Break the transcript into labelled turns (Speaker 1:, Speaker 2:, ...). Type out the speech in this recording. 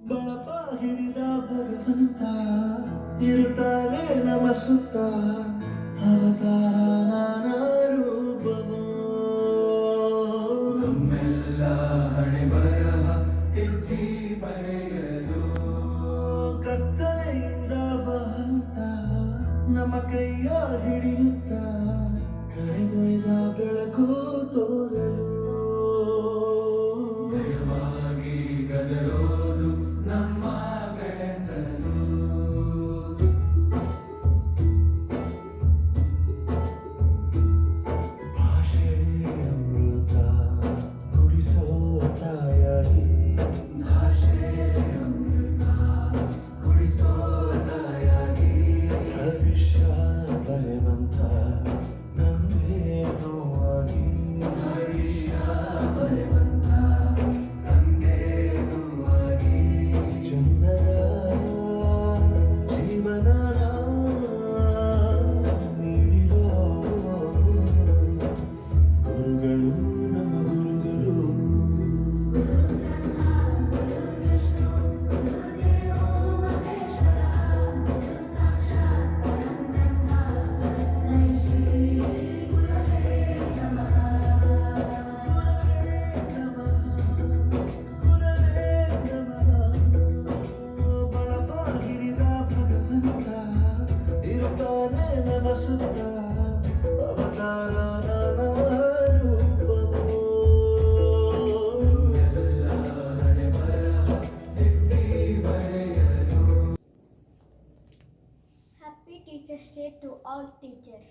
Speaker 1: ಬಳಪ ಹಿಡಿದ ಭಗವಂತ ಇರುತ್ತಾನೆ ನಮ ಸುತ್ತ ಅವತಾರ ನಾನಾ ರೂಪವೋ
Speaker 2: ನಮ್ಮೆಲ್ಲ ಹಣೆ ಬರಹ ತಿದ್ದಿ ಬರೆಯಲು
Speaker 1: ಕತ್ತಲೆಯಿಂದ ಬಹಂತ ನಮ್ಮ ಕೈಯ ಹಿಡಿಯುತ್ತ ಕರೆದೊಯ್ದ ಬೆಳಕು ತೋರಲು
Speaker 2: ದಯವಾಗಿ ಗದರೋದು ನಮ್ಮ ಬೆಳೆಸಲು
Speaker 1: ಭಾಷೆ ಅಮೃತ ಕುಡಿಸೋ ತಾಯಾಗಿ
Speaker 2: ಭಾಷೆ ಅಮೃತ ಕುಡಿಸೋ ತಾಯಾಗಿ
Speaker 1: ಭವಿಷ್ಯ ಬರೆವಂತ ತಂದೆ ನೋವಾಗಿ
Speaker 2: ಭವಿಷ್ಯ ಬರೆವಂತ ತಂದೆ ನೋವಾಗಿ
Speaker 1: ಚಂದದ ಜೀವನ ನೀಡಿರೋ ಗುರುಗಳು ನಮ್ಮ ಗುರುಗಳು ಬಳಪ ಹಿಡಿದ ಭಗವಂತ ಇರುತ್ತಾನೆ ನಮ ಸುತ್ತ ಅವತಾರ ನಾನಾ ರೂಪವೋ
Speaker 2: ಎಲ್ಲ ಹಣೆ ಬರಹ ತಿದ್ದಿ ಬರೆಯಲು
Speaker 3: Happy Teachers' Day to all teachers.